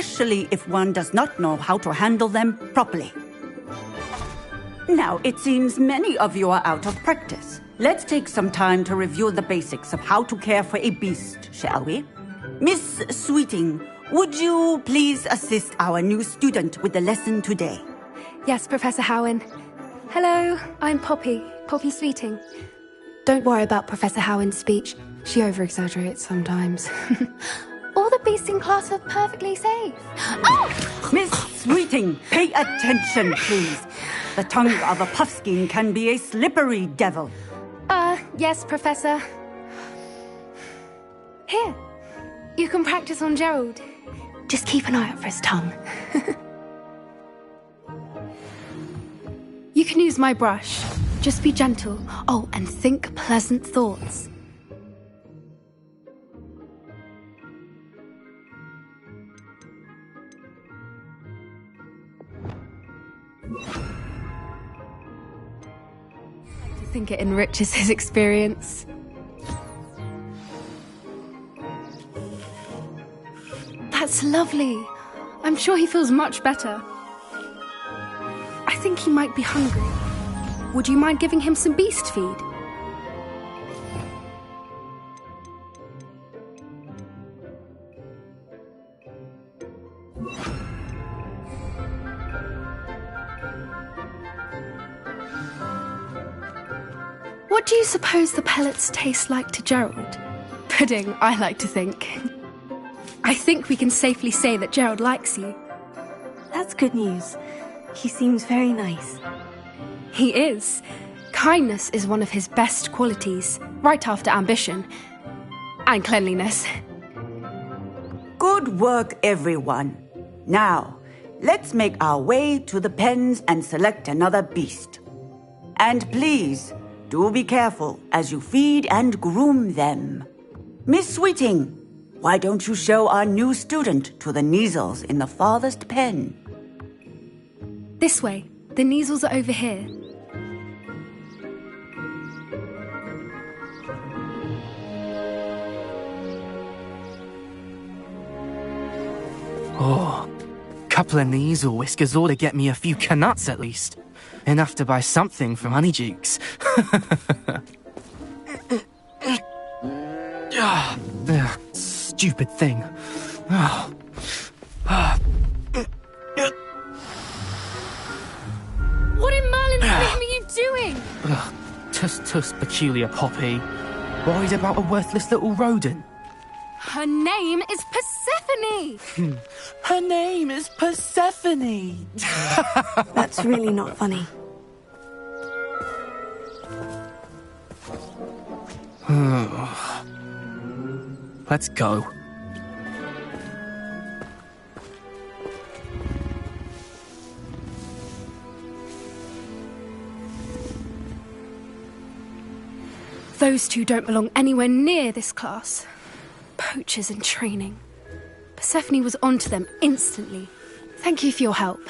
especially if one does not know how to handle them properly. Now, it seems many of you are out of practice. Let's take some time to review the basics of how to care for a beast, shall we? Miss Sweeting, would you please assist our new student with the lesson today? Yes, Professor Howen. Hello, I'm Poppy Sweeting. Don't worry about Professor Howen's speech. She over-exaggerates sometimes. All the beasts in class are perfectly safe. Oh! Miss Sweeting, pay attention, please. The tongue of a puffskein can be a slippery devil. Yes, Professor. Here, you can practice on Gerald. Just keep an eye out for his tongue. You can use my brush. Just be gentle. Oh, and think pleasant thoughts. I think it enriches his experience. That's lovely. I'm sure he feels much better. I think he might be hungry. Would you mind giving him some beast feed? What do you suppose the pellets taste like to Gerald? Pudding, I like to think. I think we can safely say that Gerald likes you. That's good news. He seems very nice. He is. Kindness is one of his best qualities, right after ambition. And cleanliness. Good work, everyone. Now, let's make our way to the pens and select another beast. And please, do be careful as you feed and groom them. Miss Sweeting, why don't you show our new student to the Neasels in the farthest pen? This way. The Neasels are over here. Oh, couple of Neasel whiskers ought to get me a few canuts at least. Enough to buy something from Honeydukes. Stupid thing. What in Merlin's name are you doing? Tuss, peculiar Poppy. Worried about a worthless little rodent? Her name is Persephone! Her name is Persephone! That's really not funny. Let's go. Those two don't belong anywhere near this class. Poachers in training. Persephone was onto them instantly. Thank you for your help.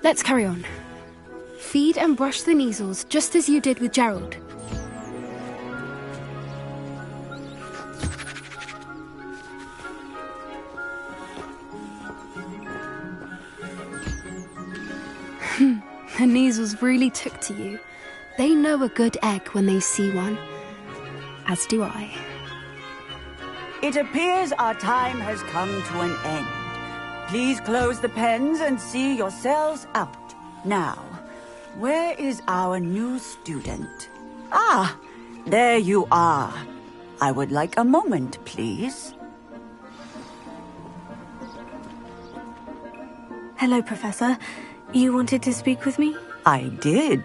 Let's carry on. Feed and brush the Neasels just as you did with Gerald. The Neasels really took to you. They know a good egg when they see one. As do I. It appears our time has come to an end. Please close the pens and see yourselves out. Now, where is our new student? Ah, there you are. I would like a moment, please. Hello, Professor. You wanted to speak with me? I did.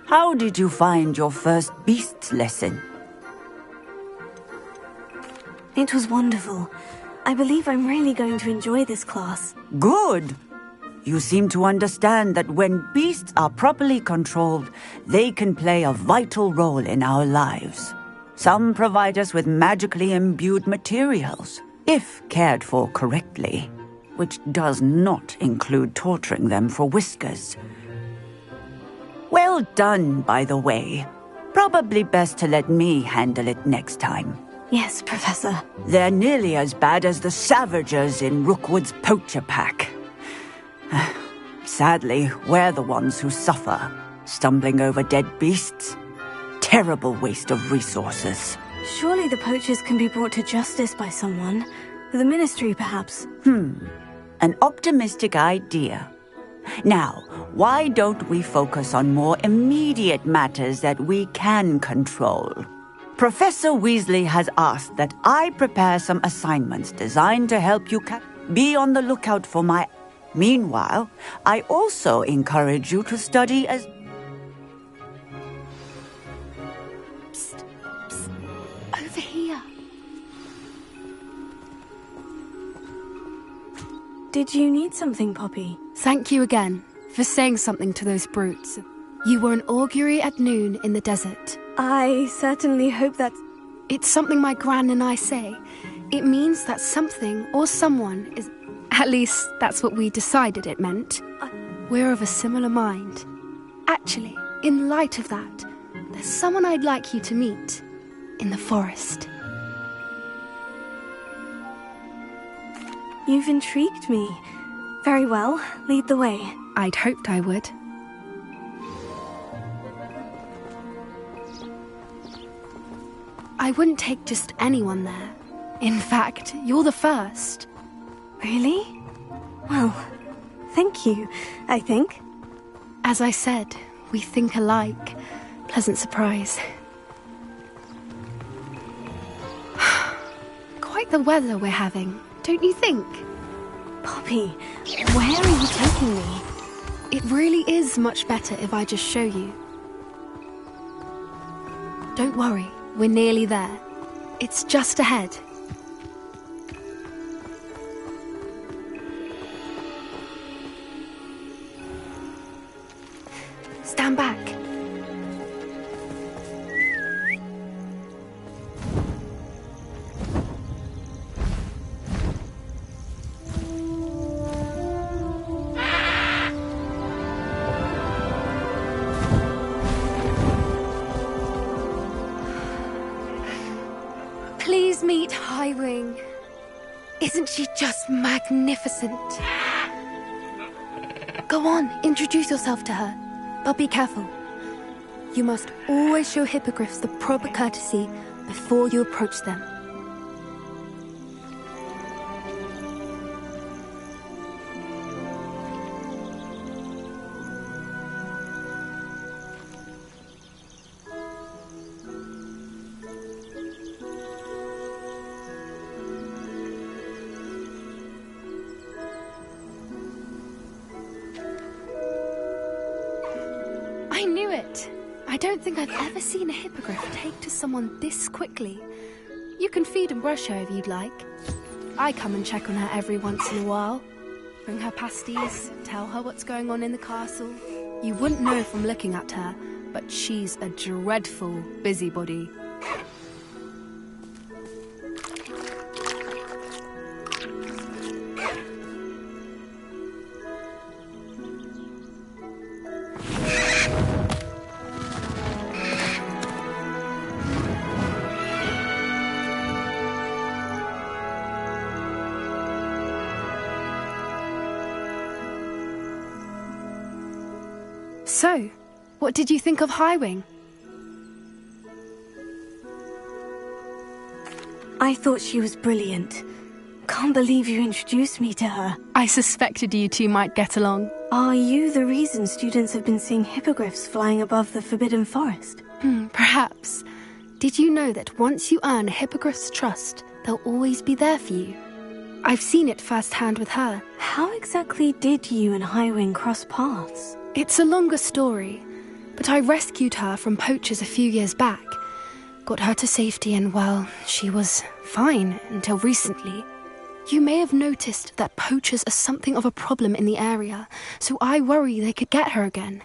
How did you find your first beasts lesson? It was wonderful. I believe I'm really going to enjoy this class. Good. You seem to understand that when beasts are properly controlled, they can play a vital role in our lives. Some provide us with magically imbued materials, if cared for correctly, which does not include torturing them for whiskers. Well done, by the way. Probably best to let me handle it next time. Yes, Professor. They're nearly as bad as the Savagers in Rookwood's poacher pack. Sadly, we're the ones who suffer, stumbling over dead beasts. Terrible waste of resources. Surely the poachers can be brought to justice by someone. The Ministry, perhaps. An optimistic idea. Now, why don't we focus on more immediate matters that we can control? Professor Weasley has asked that I prepare some assignments designed to help you be on the lookout for my... Meanwhile, I also encourage you to study as... Psst, psst. Over here. Did you need something, Poppy? Thank you again for saying something to those brutes. You were an augury at noon in the desert. I certainly hope that... It's something my gran and I say. It means that something or someone is... At least, that's what we decided it meant. We're of a similar mind. Actually, in light of that, there's someone I'd like you to meet. In the forest. You've intrigued me. Very well, lead the way. I'd hoped I would. I wouldn't take just anyone there. In fact, you're the first. Really? Well, thank you, I think. As I said, we think alike. Pleasant surprise. Quite the weather we're having, don't you think? Poppy, where are you taking me? It really is much better if I just show you. Don't worry, we're nearly there. It's just ahead. Stand back. Please meet Highwing. Isn't she just magnificent? Go on, introduce yourself to her. But be careful. You must always show hippogriffs the proper courtesy before you approach them. I knew it! I don't think I've ever seen a hippogriff take to someone this quickly. You can feed and brush her if you'd like. I come and check on her every once in a while. Bring her pasties, tell her what's going on in the castle. You wouldn't know from looking at her, but she's a dreadful busybody. So, what did you think of Highwing? I thought she was brilliant. Can't believe you introduced me to her. I suspected you two might get along. Are you the reason students have been seeing hippogriffs flying above the Forbidden Forest? Perhaps. Did you know that once you earn a hippogriff's trust, they'll always be there for you? I've seen it firsthand with her. How exactly did you and Highwing cross paths? It's a longer story, but I rescued her from poachers a few years back. Got her to safety and, well, she was fine until recently. You may have noticed that poachers are something of a problem in the area, so I worry they could get her again.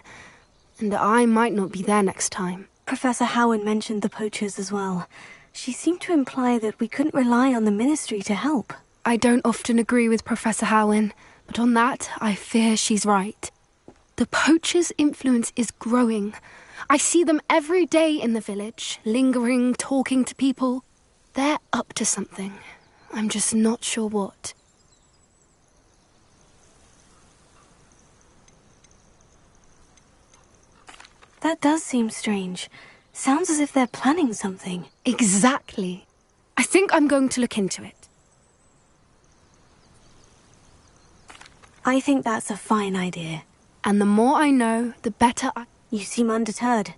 And I might not be there next time. Professor Howard mentioned the poachers as well. She seemed to imply that we couldn't rely on the Ministry to help. I don't often agree with Professor Howin, but on that, I fear she's right. The poachers' influence is growing. I see them every day in the village, lingering, talking to people. They're up to something. I'm just not sure what. That does seem strange. Sounds as if they're planning something. Exactly. I think I'm going to look into it. I think that's a fine idea. And the more I know, the better I... You seem undeterred.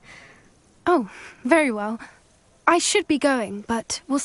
Oh, very well. I should be going, but we'll...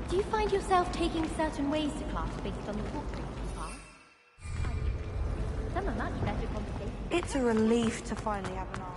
Do you find yourself taking certain ways to class based on the footprints you pass? Some are much better conversations. It's a relief to finally have an art.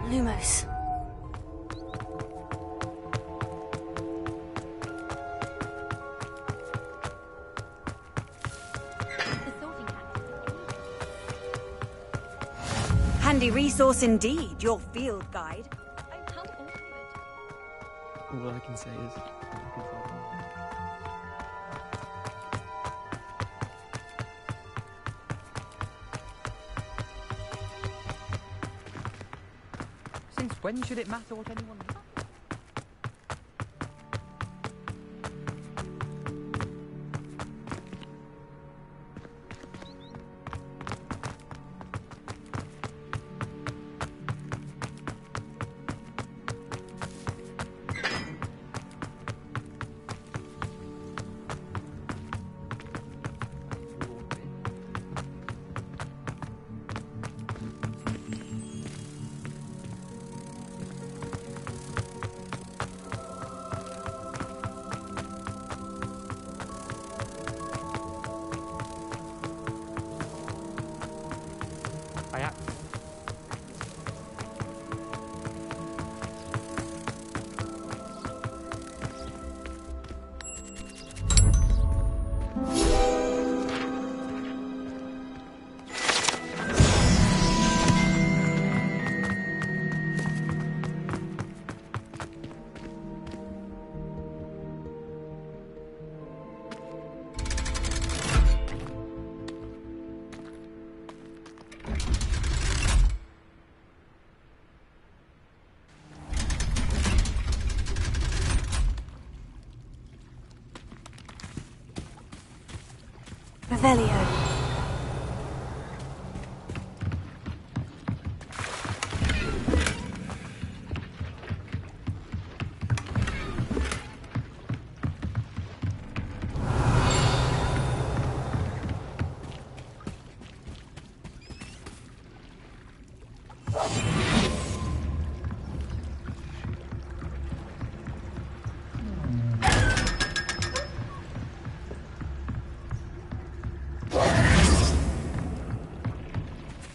Lumos. Handy resource indeed, your field guide. All I can say is, I'm looking for them. Since when should it matter what anyone does? Revelio.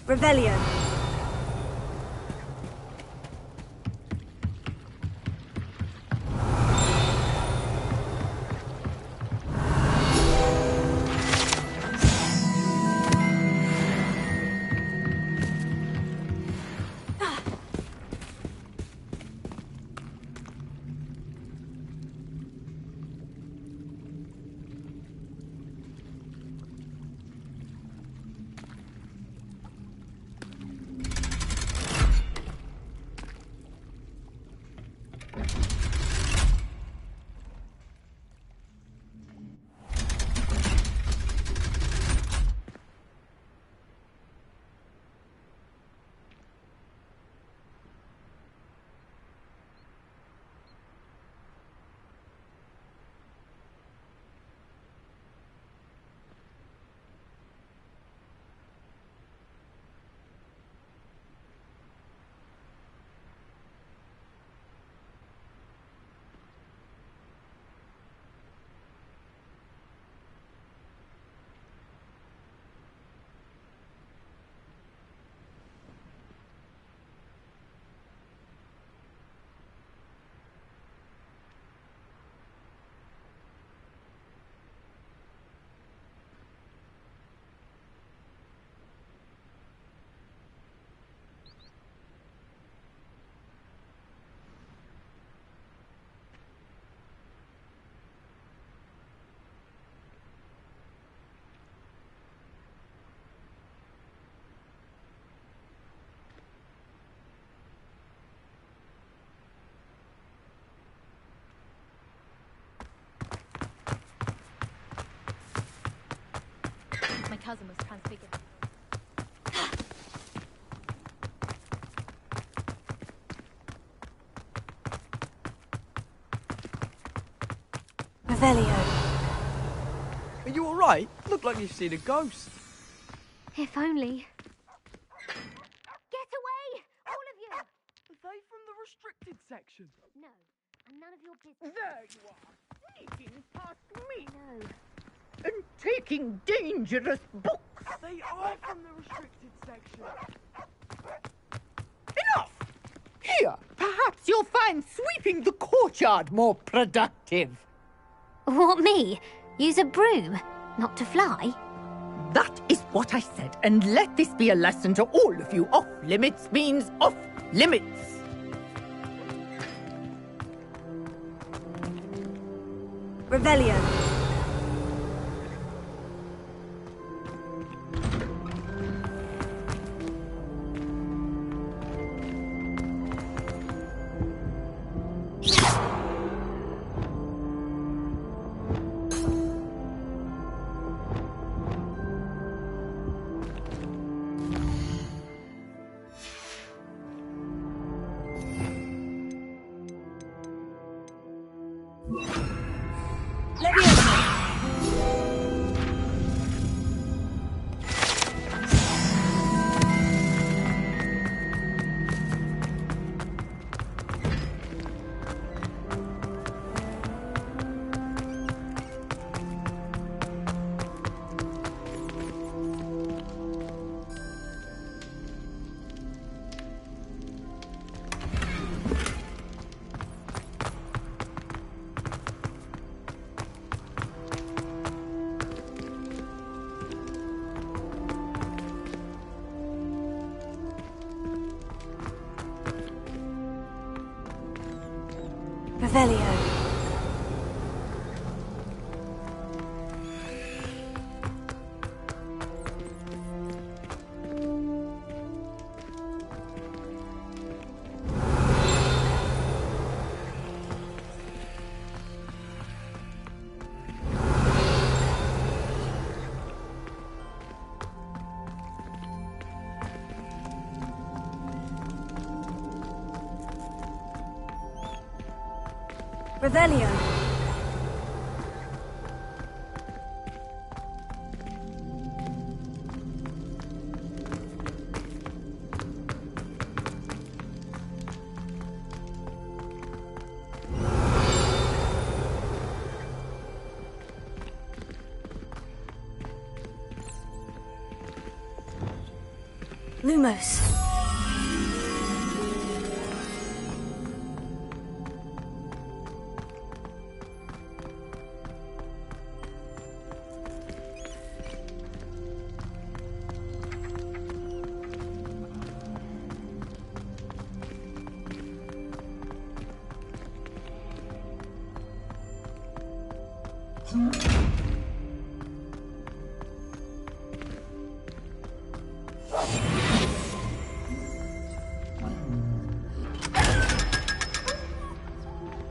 Revelio. My cousin was transfigured. Revelio. Are you alright? Look like you've seen a ghost. If only. Get away! All of you! Are they from the restricted section? No, and none of your business. There you are, sneaking past me No. and taking dangerous books. They are from the restricted section. Enough! Here, perhaps you'll find sweeping the courtyard more productive. What, me? Use a broom? Not to fly? That is what I said, and let this be a lesson to all of you. Off limits means off limits. Revelio. Revelio. Revelio. Lumos.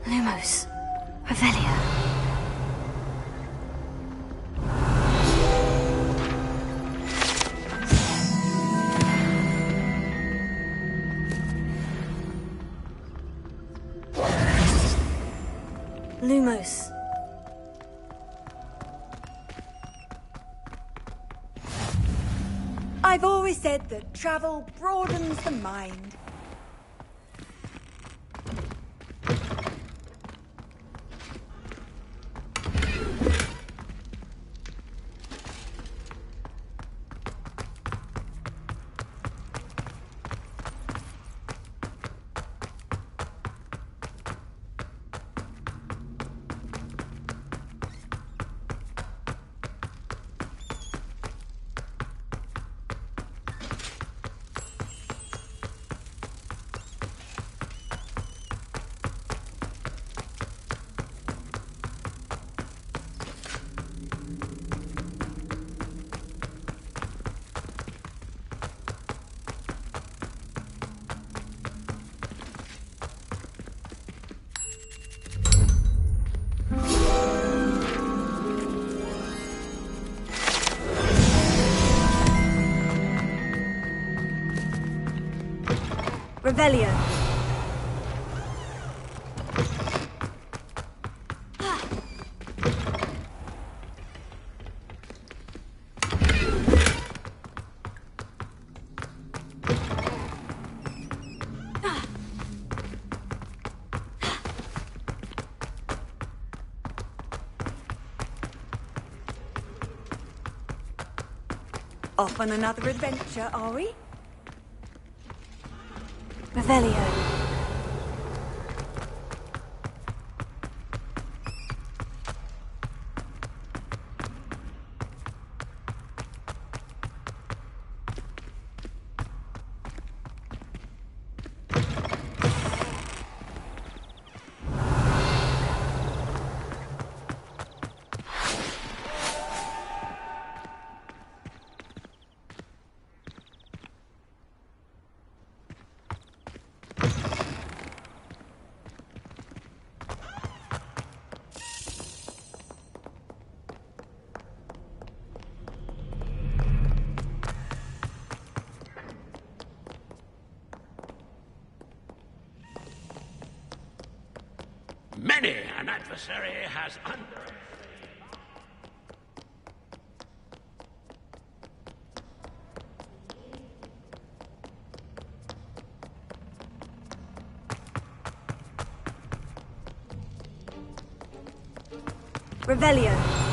Lumos. Revelio. Lumos. I've always said that travel broadens the mind. Revelio. Off on another adventure, are we? Revelio. Many an adversary has Revelio.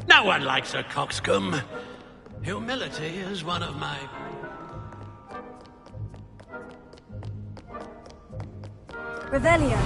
No one likes a coxcomb. Humility is one of my... Revelio.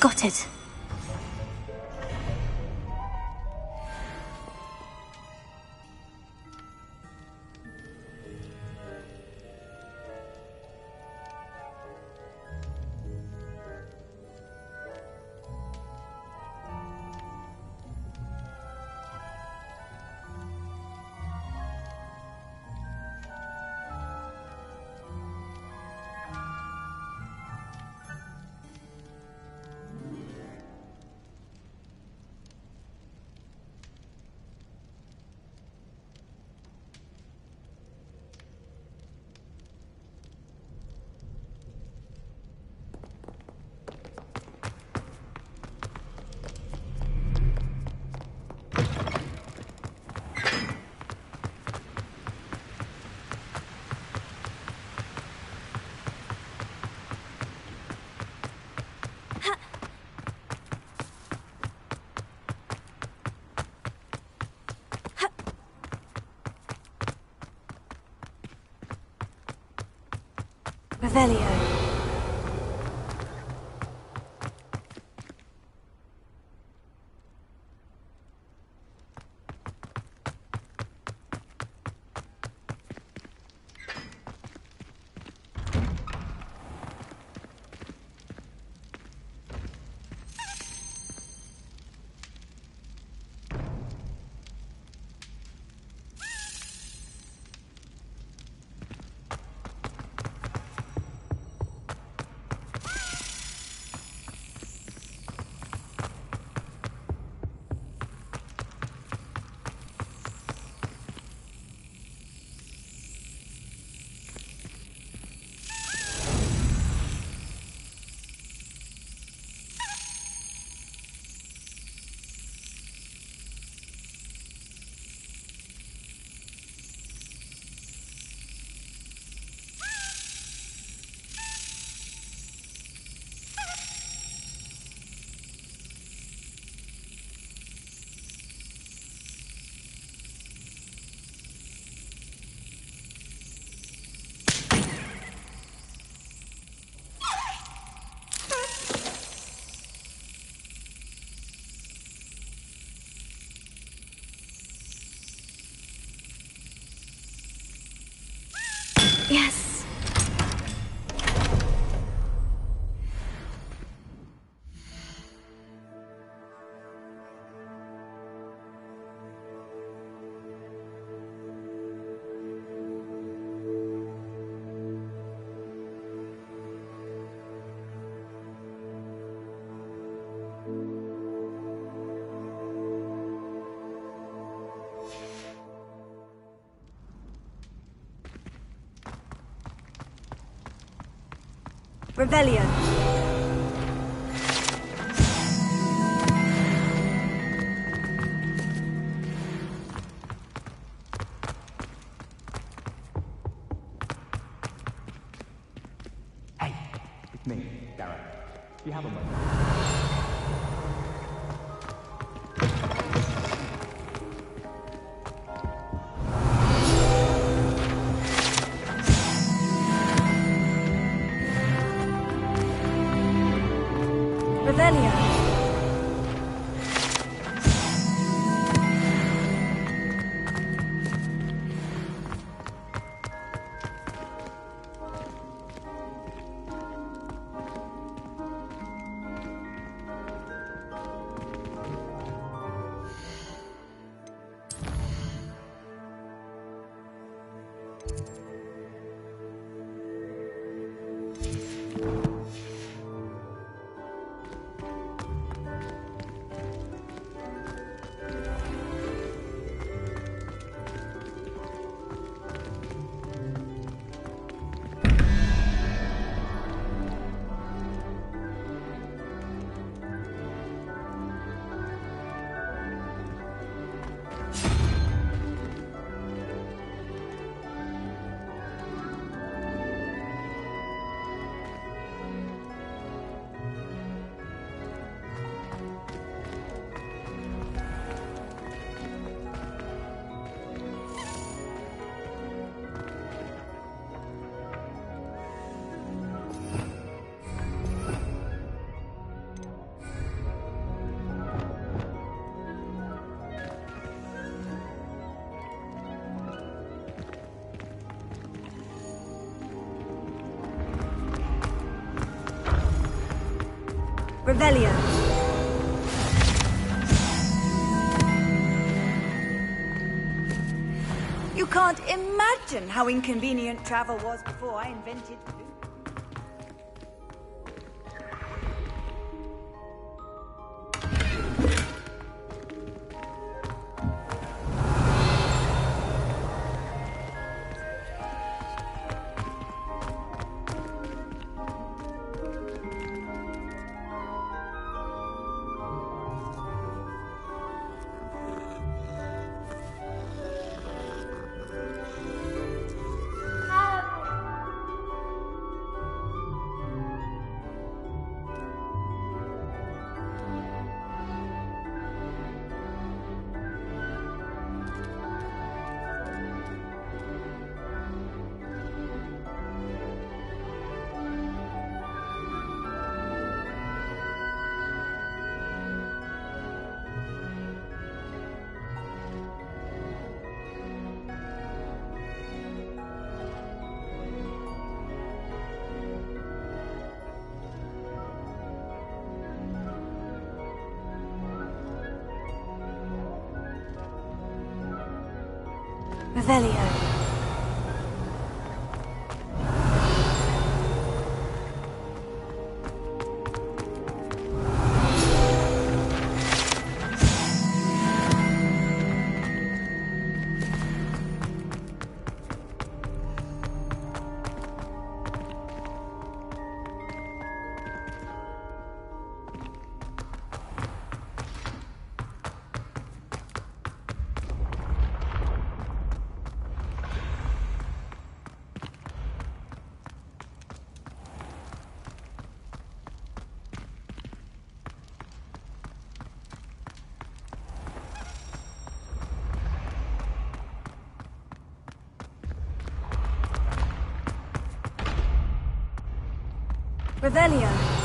Got it. Revelio. Yes. Revelio. Hey, it's me, Darren. you have a moment. Revelio. Revelio. You can't imagine how inconvenient travel was before I invented food. Revelio. Revelio.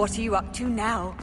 What are you up to now?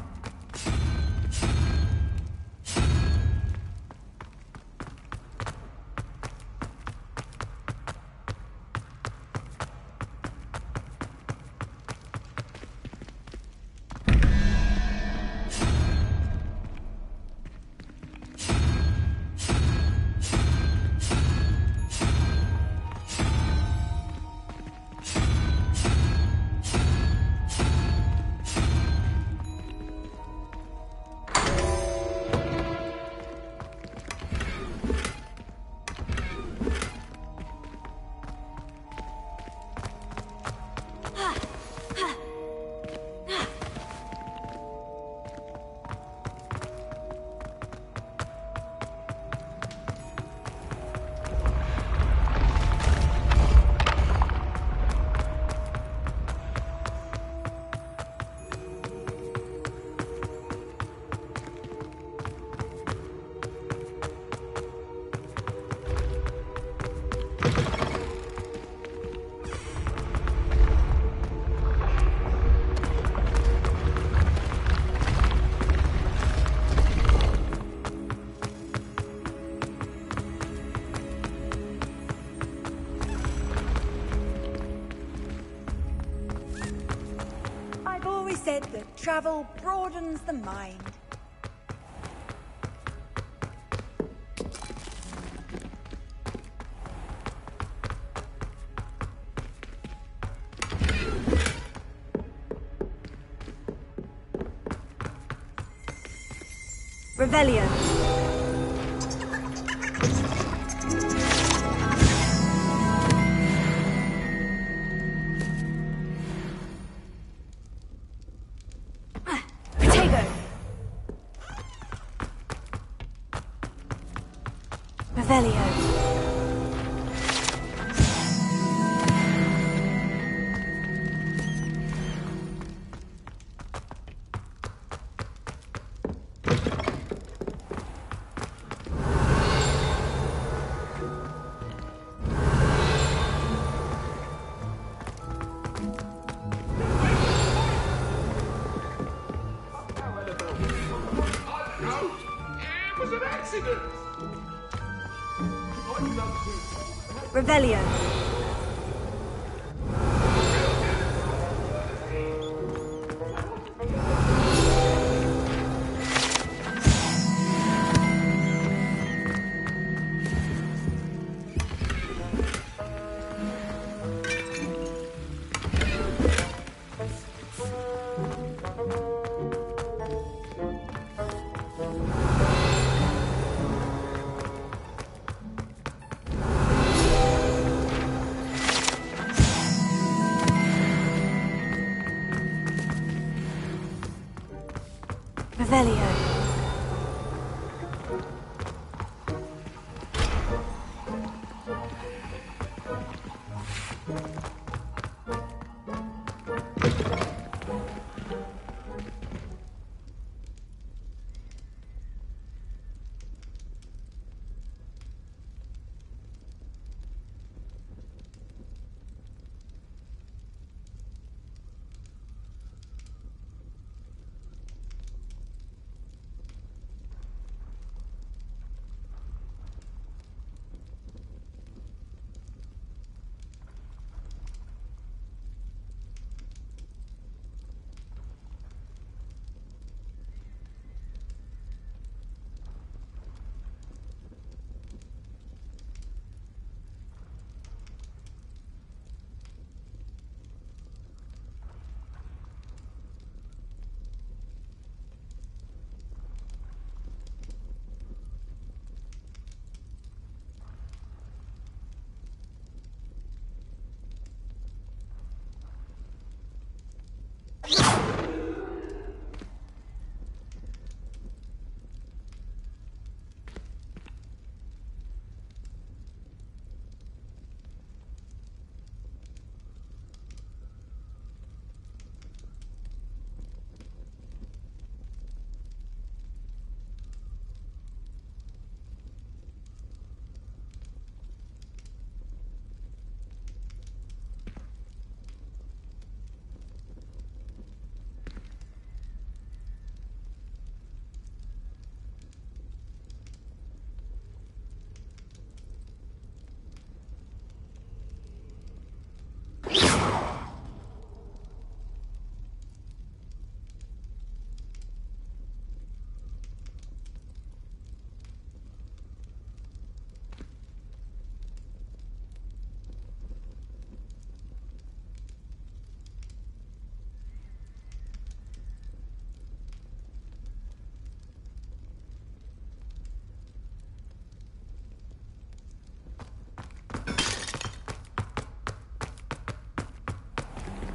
Said that travel broadens the mind. Revelio. Revelio. It was an accident! Revelio.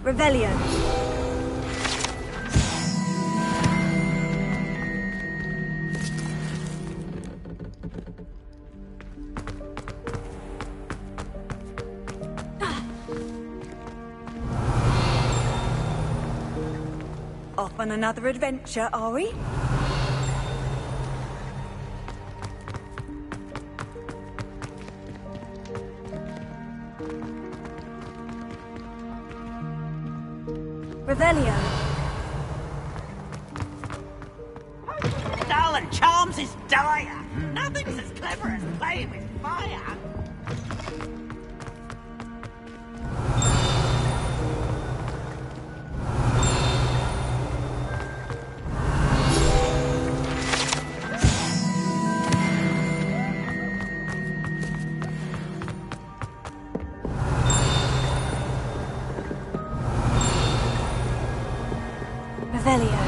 Revelio. Off on another adventure, are we? Revelio. Darling Charms is dire. Nothing's as clever as playing with fire. Revelio.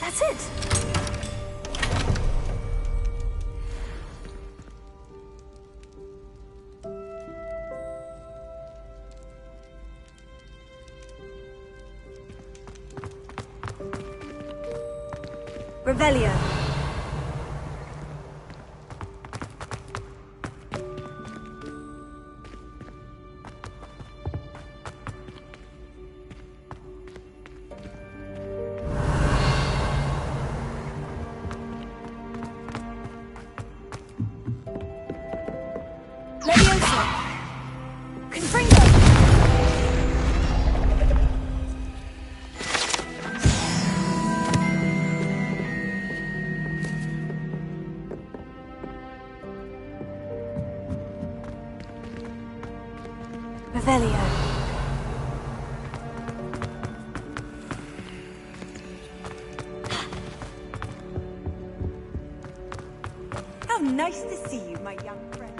That's it. Revelio. Leviosa. Confringo. Revelio. How nice to see you, my young friend.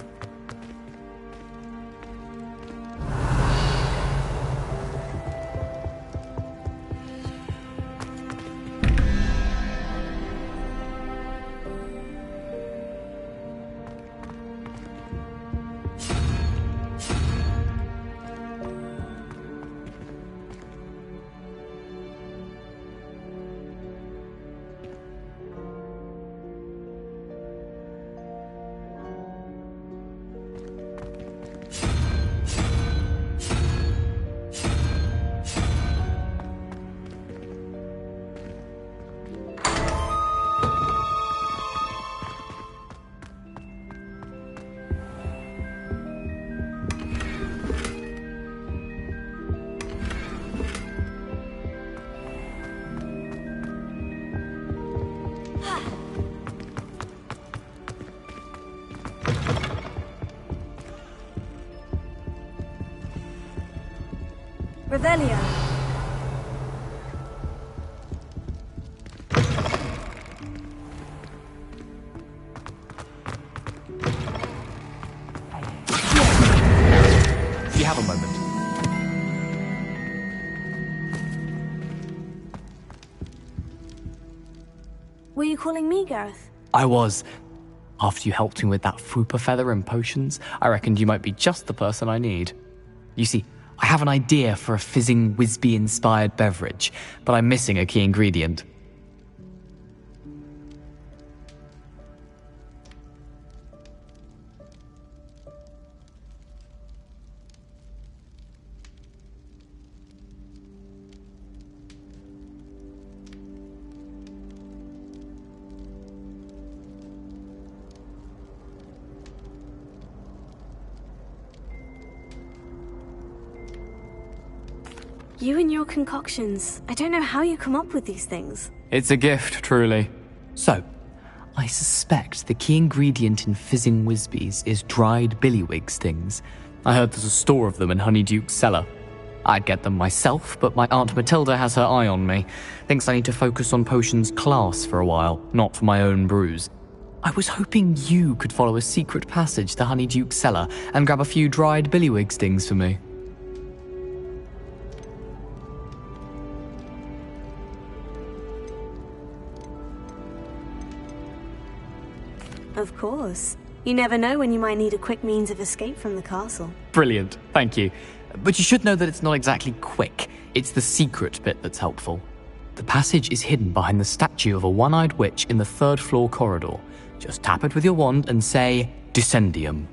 Revelio. Do you have a moment? Were you calling me, Gareth? I was. After you helped me with that Fupa feather and potions, I reckoned you might be just the person I need. You see, I have an idea for a fizzing Wisby-inspired beverage, but I'm missing a key ingredient. You and your concoctions. I don't know how you come up with these things. It's a gift, truly. So, I suspect the key ingredient in fizzing Whizbees is dried billywig stings. I heard there's a store of them in Honeyduke's cellar. I'd get them myself, but my Aunt Matilda has her eye on me. Thinks I need to focus on potions class for a while, not for my own brews. I was hoping you could follow a secret passage to Honeyduke's cellar and grab a few dried billywig stings for me. Of course. You never know when you might need a quick means of escape from the castle. Brilliant, thank you. But you should know that it's not exactly quick. It's the secret bit that's helpful. The passage is hidden behind the statue of a one-eyed witch in the third-floor corridor. Just tap it with your wand and say, Descendium.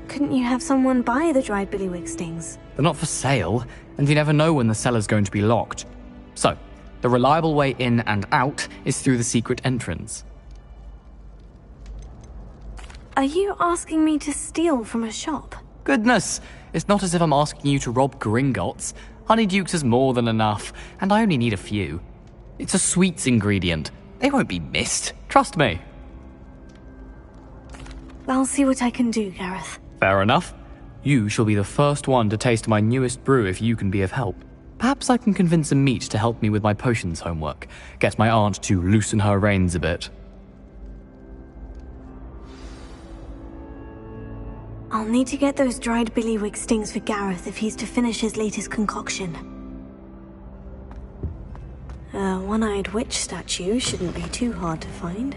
Couldn't you have someone buy the dried billywig stings? They're not for sale, and you never know when the cellar's going to be locked. So, the reliable way in and out is through the secret entrance. Are you asking me to steal from a shop? Goodness, it's not as if I'm asking you to rob Gringotts. Honeyduke's is more than enough, and I only need a few. It's a sweets ingredient. They won't be missed, trust me. I'll see what I can do, Gareth. Fair enough. You shall be the first one to taste my newest brew if you can be of help. Perhaps I can convince a meat to help me with my potions homework. Get my aunt to loosen her reins a bit. I'll need to get those dried billywig stings for Gareth if he's to finish his latest concoction. A one-eyed witch statue shouldn't be too hard to find.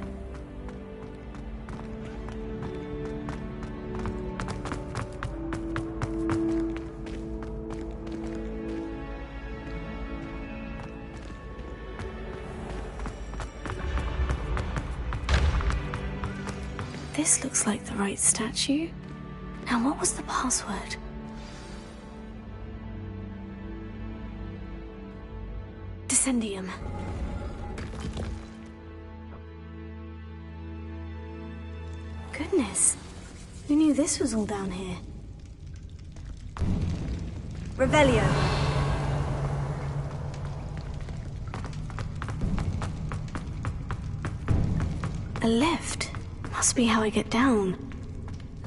This looks like the right statue. Now, what was the password? Descendium. Goodness. Who knew this was all down here? Revelio. A lift. Must be how I get down.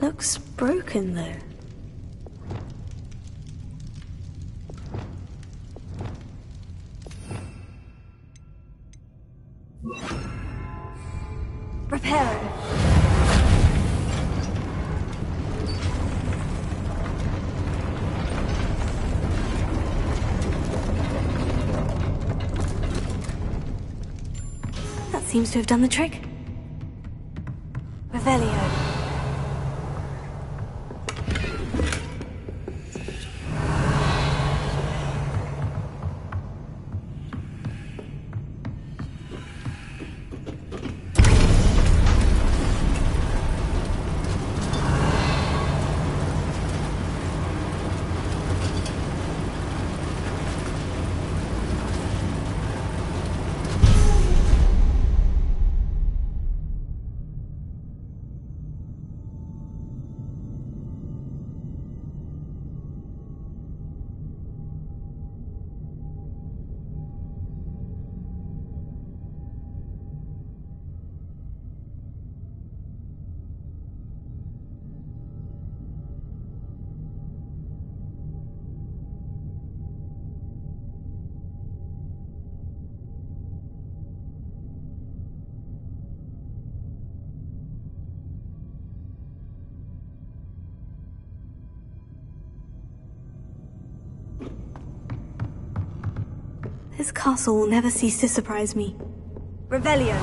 Looks broken, though. Repair it. That seems to have done the trick. Revelio. This castle will never cease to surprise me. Revelio.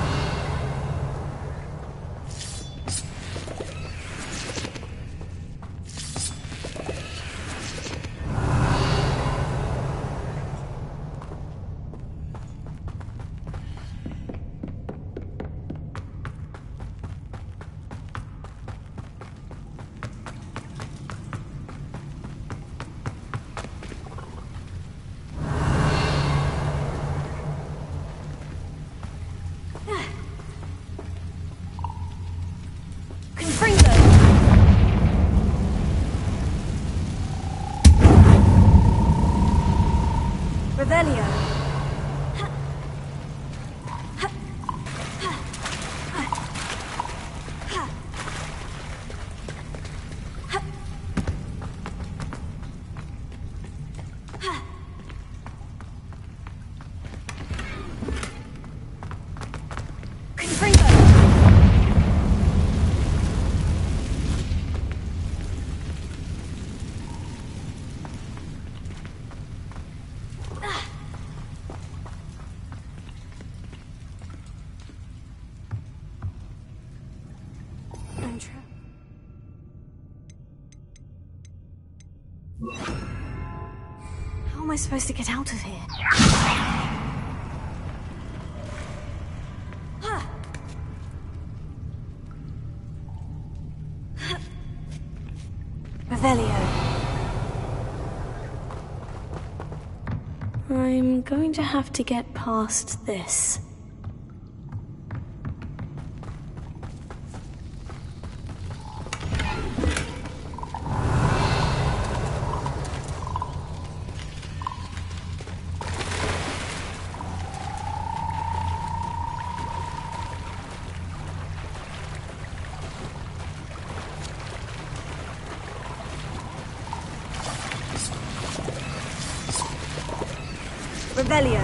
I supposed to get out of here? Revelio. I'm going to have to get past this. Revelio.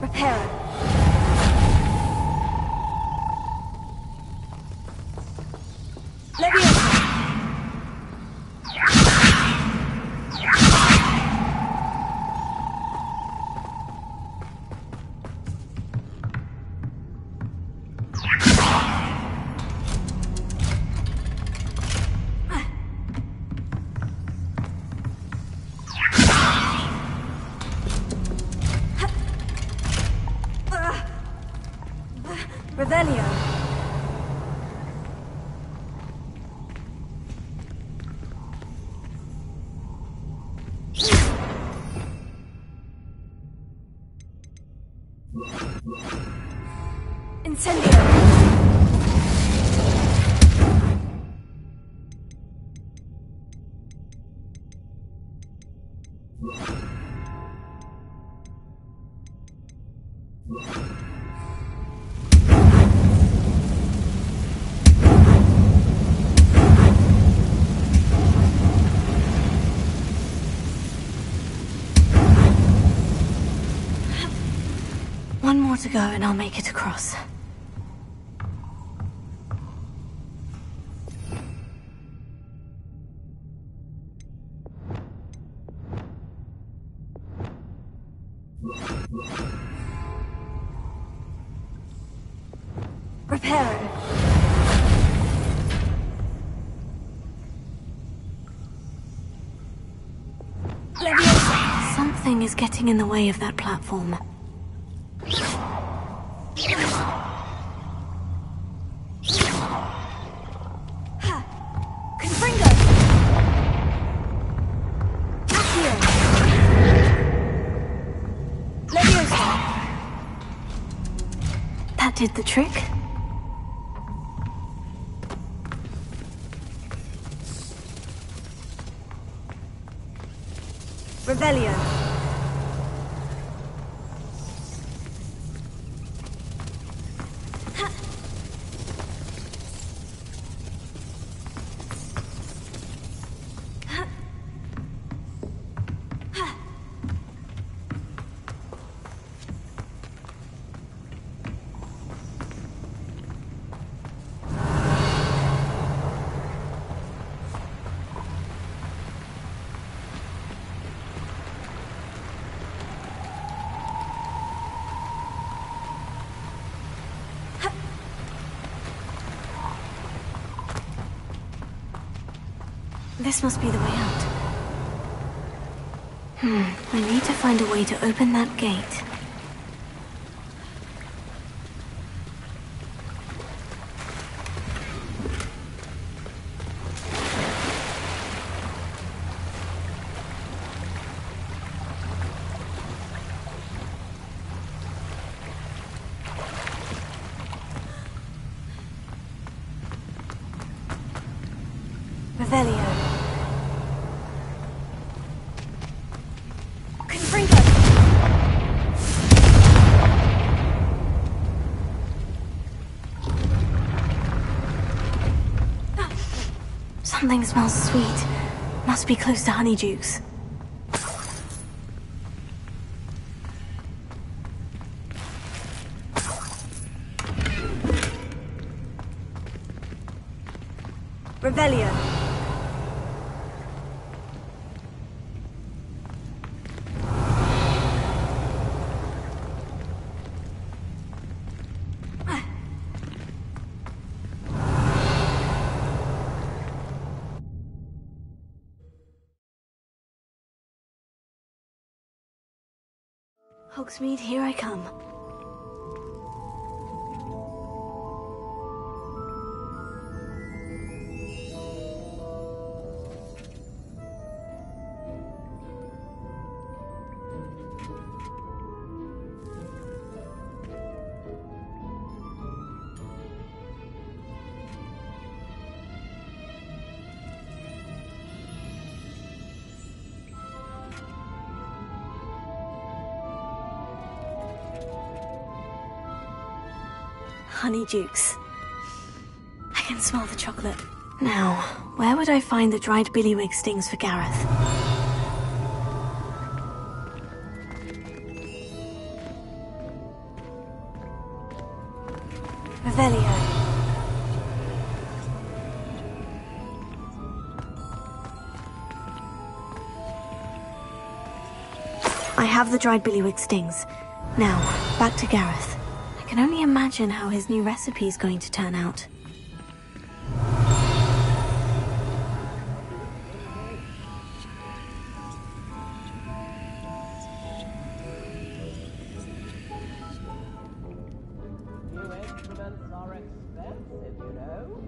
Reparo. Leviosa. Revelio. Incendio. One more to go and I'll make it across. Reparo. Leviosa. Something is getting in the way of that platform. That did the trick. Revelio. This must be the way out. I need to find a way to open that gate. Revelio. Something smells sweet. Must be close to Honeydukes. Revelio. Hogsmeade, here I come. Honeydukes. I can smell the chocolate. Now, where would I find the dried billywig stings for Gareth? Revelio. I have the dried billywig stings. Now, back to Gareth. I can only imagine how his new recipe is going to turn out. New instruments are expensive, you know.